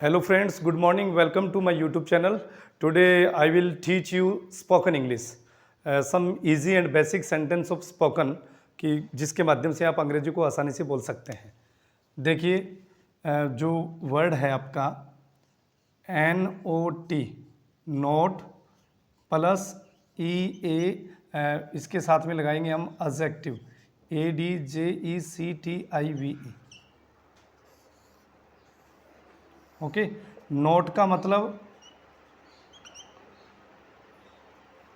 Hello friends, good morning. Welcome to my YouTube channel. Today I will teach you spoken English. Some easy and basic sentence of spoken कि जिसके माध्यम से आप अंग्रेजी को आसानी से बोल सकते हैं। देखिए जो वर्ड है आपका NOT नोट प्लस EA इसके साथ में लगाएंगे हम एडजेक्टिव ADJECTIVE। ओके, नोट का मतलब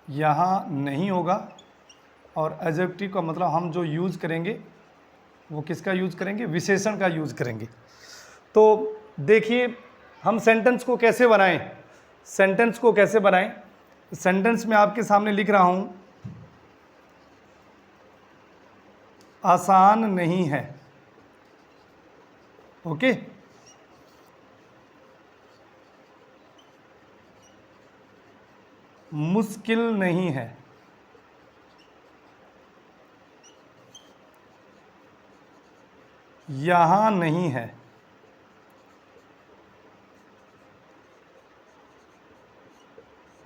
यहाँ नहीं होगा और एडजेक्टिव का मतलब हम जो यूज़ करेंगे वो किसका यूज़ करेंगे, विशेषण का यूज़ करेंगे। तो देखिए हम सेंटेंस को कैसे बनाएं, सेंटेंस में आपके सामने लिख रहा हूँ आसान नहीं है। ओके, मुश्किल नहीं है, यहाँ नहीं है,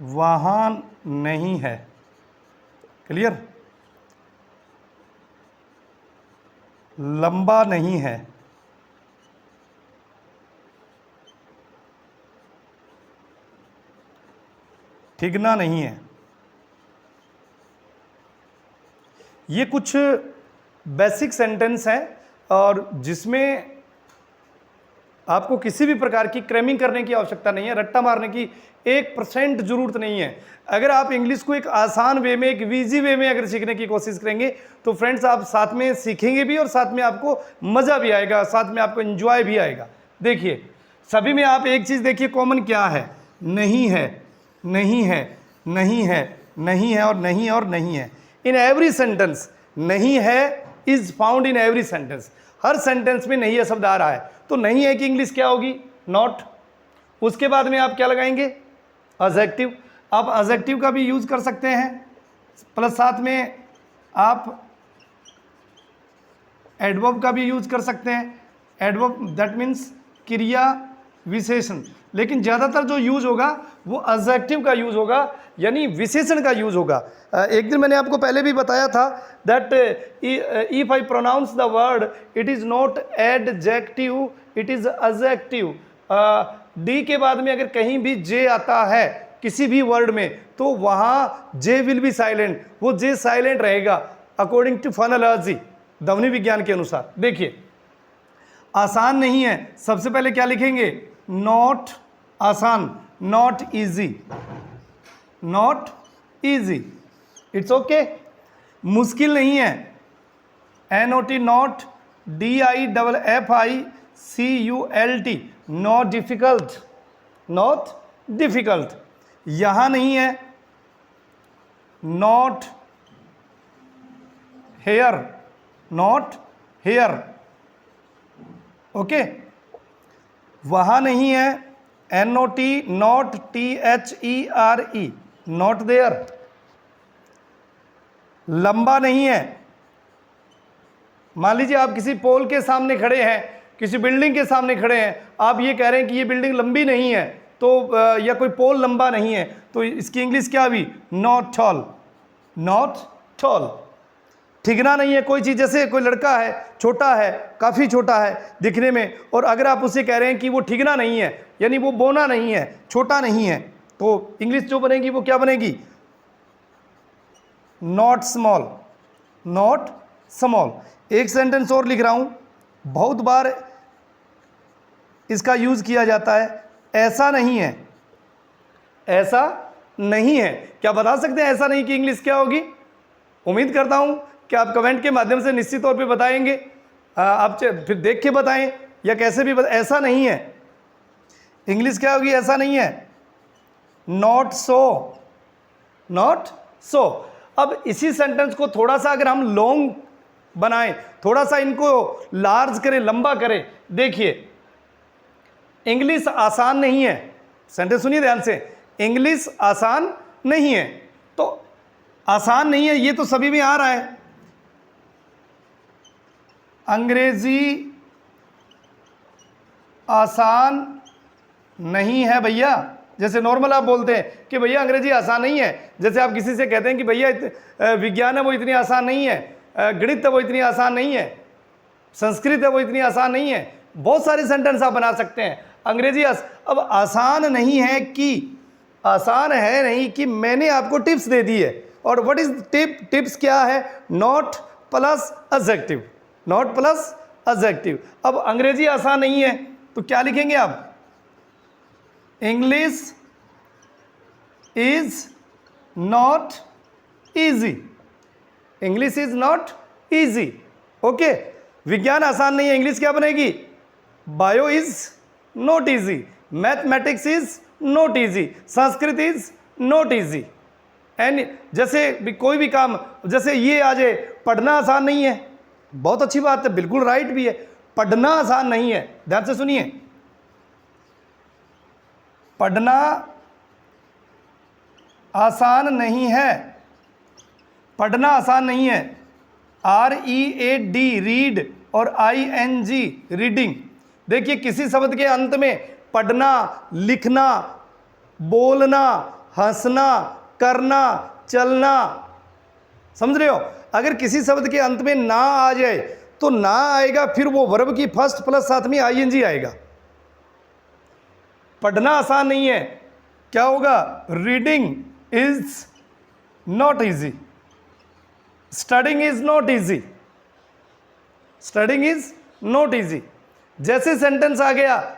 वहाँ नहीं है। क्लियर? लंबा नहीं है, ठिगना नहीं है। ये कुछ बेसिक सेंटेंस हैं और जिसमें आपको किसी भी प्रकार की क्रैमिंग करने की आवश्यकता नहीं है, रट्टा मारने की 1% जरूरत नहीं है। अगर आप इंग्लिश को एक आसान वे में, एक ईजी वे में अगर सीखने की कोशिश करेंगे तो फ्रेंड्स आप साथ में सीखेंगे भी और साथ में आपको मज़ा भी आएगा, साथ में आपको एंजॉय भी आएगा। देखिए सभी में आप एक चीज़ देखिए कॉमन क्या है, नहीं है, नहीं है, नहीं है, नहीं है और नहीं है और नहीं है। इन एवरी सेंटेंस नहीं है is found in every sentence. Her sentence में नहीं है शब्द आ रहा है, तो नहीं है कि इंग्लिश क्या होगी, नॉट। उसके बाद में आप क्या लगाएंगे, एडजेक्टिव। आप एडजेक्टिव का भी यूज कर सकते हैं, प्लस साथ में आप एडवर्ब का भी यूज कर सकते हैं। एडवर्ब दैट मीन्स क्रिया विशेषण, लेकिन ज़्यादातर जो यूज होगा वो एडजेक्टिव का यूज होगा, यानी विशेषण का यूज होगा। एक दिन मैंने आपको पहले भी बताया था that if I pronounce the word it is not adjective, it is adjective. D के बाद में अगर कहीं भी जे आता है किसी भी वर्ड में तो वहाँ जे विल बी साइलेंट, वो जे साइलेंट रहेगा अकॉर्डिंग टू फोनोलॉजी, ध्वनि विज्ञान के अनुसार। देखिए आसान नहीं है, सबसे पहले क्या लिखेंगे, नॉट आसान, not easy, not easy, it's okay. मुश्किल नहीं है, NOT not, DIFFICULT, not difficult, not difficult. यहाँ नहीं है, not here, not here, okay. वहाँ नहीं है, NOT not, THERE, not there. लंबा नहीं है, मान लीजिए आप किसी पोल के सामने खड़े हैं, किसी बिल्डिंग के सामने खड़े हैं, आप ये कह रहे हैं कि ये बिल्डिंग लंबी नहीं है तो या कोई पोल लंबा नहीं है, तो इसकी इंग्लिश क्या हुई, नॉट टॉल, नॉट टॉल। ठिगना नहीं है कोई चीज़, जैसे कोई लड़का है, छोटा है, काफ़ी छोटा है दिखने में, और अगर आप उससे कह रहे हैं कि वो ठिगना नहीं है, यानी वो बोना नहीं है, छोटा नहीं है, तो इंग्लिश जो बनेगी वो क्या बनेगी, नॉट स्मॉल, नॉट स्मॉल। एक सेंटेंस और लिख रहा हूँ, बहुत बार इसका यूज़ किया जाता है, ऐसा नहीं है, ऐसा नहीं है। क्या बता सकते हैं ऐसा नहीं की इंग्लिश क्या होगी? उम्मीद करता हूँ कि आप कमेंट के माध्यम से निश्चित तौर पे बताएंगे, आप फिर देख के बताएं या कैसे भी ऐसा नहीं है इंग्लिश क्या होगी, ऐसा नहीं है, नॉट सो, नॉट सो। अब इसी सेंटेंस को थोड़ा सा अगर हम लॉन्ग बनाएं, थोड़ा सा इनको लार्ज करें, लंबा करें, देखिए इंग्लिश आसान नहीं है, सेंटेंस सुनिए ध्यान से, इंग्लिश आसान नहीं है। तो आसान नहीं है ये तो सभी में आ रहा है, अंग्रेजी आसान नहीं है भैया। जैसे नॉर्मल आप बोलते हैं कि भैया अंग्रेजी आसान नहीं है, जैसे आप किसी से कहते हैं कि भैया विज्ञान है वो इतनी आसान नहीं है, गणित है वो इतनी आसान नहीं है, संस्कृत है वो इतनी आसान नहीं है। बहुत सारे सेंटेंस आप बना सकते हैं। अंग्रेजी अब आसान नहीं है कि, आसान है नहीं कि मैंने आपको टिप्स दे दी है। और व्हाट इज टिप्स क्या है? Not plus adjective, not plus adjective. अब अंग्रेजी आसान नहीं है तो क्या लिखेंगे आप? English is not easy, English is not easy. Okay, विज्ञान आसान नहीं है, इंग्लिश क्या बनेगी? Bio is not easy, mathematics is not easy, Sanskrit is not easy. And जैसे भी कोई भी काम, जैसे ये आ जाए, पढ़ना आसान नहीं है, बहुत अच्छी बात है, बिल्कुल राइट भी है, पढ़ना आसान नहीं है। ध्यान से सुनिए, पढ़ना आसान नहीं है, पढ़ना आसान नहीं है। READ रीड और ING रीडिंग। देखिए किसी शब्द के अंत में पढ़ना, लिखना, बोलना, हंसना, करना, चलना, समझ रहे हो? अगर किसी शब्द के अंत में ना आ जाए तो ना आएगा, फिर वो वर्ब की फर्स्ट प्लस साथ में ING आएगा। पढ़ना आसान नहीं है, क्या होगा? Reading is not easy, studying is not easy, studying is not easy. जैसे सेंटेंस आ गया,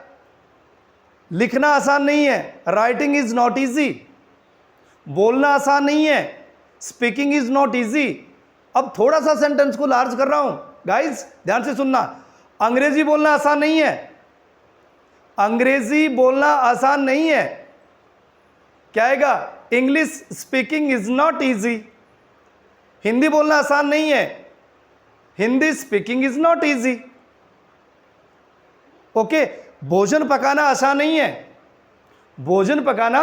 लिखना आसान नहीं है, राइटिंग इज नॉट इजी, बोलना आसान नहीं है, स्पीकिंग इज नॉट इजी। अब थोड़ा सा सेंटेंस को लार्ज कर रहा हूं, गाइस ध्यान से सुनना। अंग्रेजी बोलना आसान नहीं है, अंग्रेजी बोलना आसान नहीं है, क्या आएगा? English speaking is not easy. Hindi बोलना आसान नहीं है, Hindi speaking is not easy. Okay, भोजन पकाना आसान नहीं है, भोजन पकाना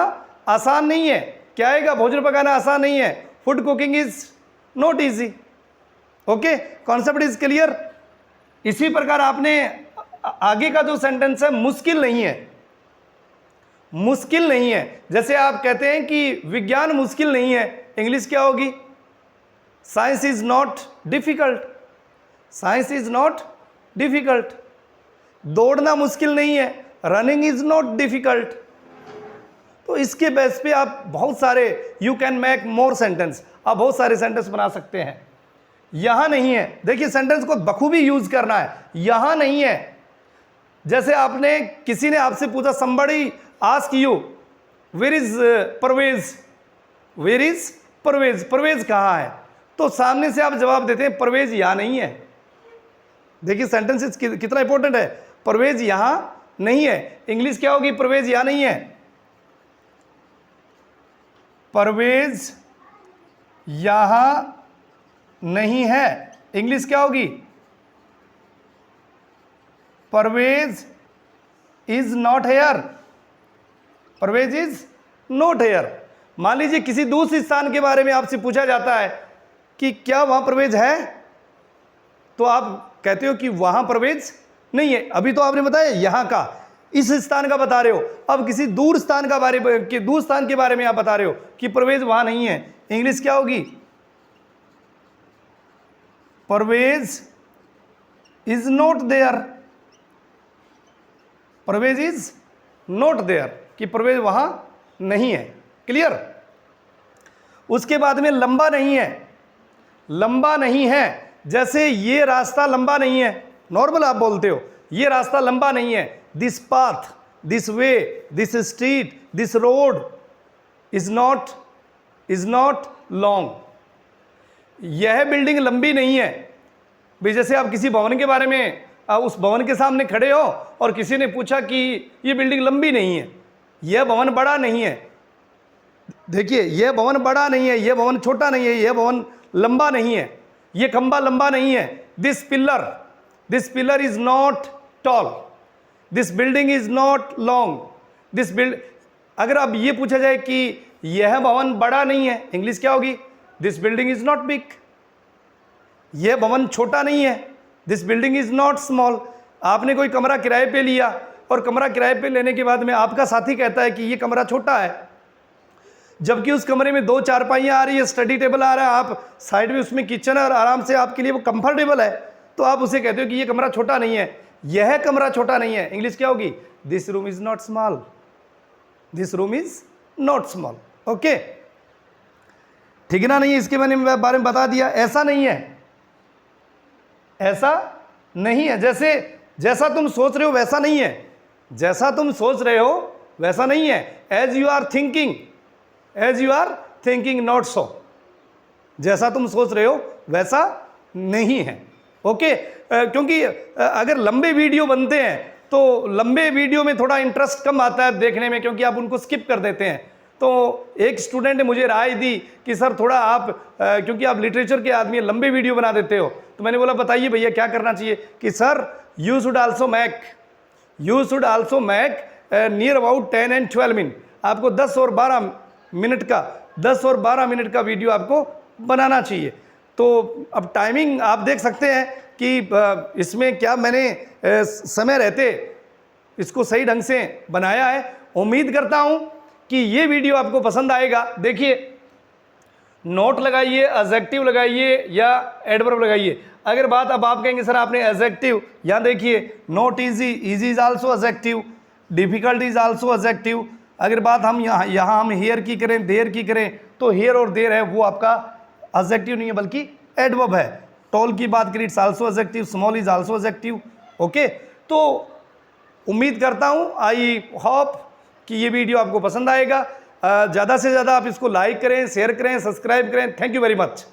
आसान नहीं है, क्या आएगा? भोजन पकाना आसान नहीं है, food cooking is not easy. Okay, concept is clear. इसी प्रकार आपने आगे का जो सेंटेंस है, मुश्किल नहीं है, मुश्किल नहीं है। जैसे आप कहते हैं कि विज्ञान मुश्किल नहीं है, इंग्लिश क्या होगी? Science is not difficult, science is not difficult. दौड़ना मुश्किल नहीं है, रनिंग इज नॉट डिफिकल्ट। तो इसके बेस पे आप बहुत सारे, you can make more sentence, आप बहुत सारे सेंटेंस बना सकते हैं। यहां नहीं है, देखिए सेंटेंस को बखूबी यूज करना है, यहां नहीं है। जैसे आपने, किसी ने आपसे पूछा, somebody ask you where is Parvez, where is Parvez, Parvez कहाँ है? तो सामने से आप जवाब देते हैं परवेज यहाँ नहीं है। देखिए सेंटेंस कितना इंपॉर्टेंट है, परवेज यहाँ नहीं है। इंग्लिश क्या होगी? परवेज यहाँ नहीं है, परवेज यहाँ नहीं है। इंग्लिश क्या होगी? Parvez is not here, Parvez is not here. मान लीजिए किसी दूसरे स्थान के बारे में आपसे पूछा जाता है कि क्या वहां परवेज है, तो आप कहते हो कि वहां परवेज नहीं है। अभी तो आपने बताया यहां का, इस स्थान का बता रहे हो। अब किसी दूर स्थान का दूर स्थान के बारे में आप बता रहे हो कि परवेज वहां नहीं है। इंग्लिश क्या होगी? Parvez is not there, Parvez is not there, कि परवेज वहां नहीं है। क्लियर? उसके बाद में लंबा नहीं है, लंबा नहीं है। जैसे ये रास्ता लंबा नहीं है, नॉर्मल आप बोलते हो ये रास्ता लंबा नहीं है। This path, this way, this street, this road is not long. यह बिल्डिंग लंबी नहीं है। भाई जैसे आप किसी भवन के बारे में, उस भवन के सामने खड़े हो और किसी ने पूछा कि ये बिल्डिंग लंबी नहीं है, यह भवन बड़ा नहीं है। देखिए यह भवन बड़ा नहीं है, यह भवन छोटा नहीं है, यह भवन लंबा नहीं है, यह खंबा लंबा नहीं है। This pillar is not toll, this building is not long. अगर अब ये पूछा जाए कि यह भवन बड़ा नहीं है, इंग्लिश क्या होगी? This building is not big. यह भवन छोटा नहीं है, this building is not small. आपने कोई कमरा किराए पे लिया, और कमरा किराए पे लेने के बाद में आपका साथी कहता है कि ये कमरा छोटा है, जबकि उस कमरे में 2 चारपाइयाँ आ रही है, स्टडी टेबल आ रहा है, आप साइड में उसमें किचन है और आराम से आपके लिए वो कंफर्टेबल है, तो आप उसे कहते हो कि ये कमरा छोटा नहीं है, यह कमरा छोटा नहीं है। इंग्लिश क्या होगी? This room is not small, this room is not small. Okay, ठीक है ना? नहीं, इसके बारे में बता दिया। ऐसा नहीं है, ऐसा नहीं है। जैसा तुम सोच रहे हो वैसा नहीं है, जैसा तुम सोच रहे हो वैसा नहीं है। As you are thinking not so, जैसा तुम सोच रहे हो वैसा नहीं है। ओके, क्योंकि अगर लंबे वीडियो बनते हैं तो लंबे वीडियो में थोड़ा इंटरेस्ट कम आता है देखने में, क्योंकि आप उनको स्किप कर देते हैं। तो एक स्टूडेंट ने मुझे राय दी कि सर थोड़ा आप क्योंकि आप लिटरेचर के आदमी लंबे वीडियो बना देते हो, तो मैंने बोला बताइए भैया क्या करना चाहिए? कि sir you should also make near about 10 and 12 minute, आपको 10 और 12 मिनट का वीडियो आपको बनाना चाहिए। तो अब टाइमिंग आप देख सकते हैं कि इसमें क्या मैंने समय रहते इसको सही ढंग से बनाया है। उम्मीद करता हूं कि ये वीडियो आपको पसंद आएगा। देखिए, नोट लगाइए, एडजेक्टिव लगाइए या एडवर्ब लगाइए। अगर बात अब आप कहेंगे सर आपने एडजेक्टिव, यहाँ देखिए, not easy, easy is also adjective, difficult is also adjective. अगर बात हम यहाँ हम हियर की करें, देयर की करें, तो हियर और देयर है वो आपका एडजेक्टिव नहीं है बल्कि एडवर्ब है। टॉल की बात करें, it's also adjective, small is also adjective. Okay, तो उम्मीद करता हूँ, आई होप कि ये वीडियो आपको पसंद आएगा। ज़्यादा से ज़्यादा आप इसको लाइक करें, शेयर करें, सब्सक्राइब करें। Thank you very much.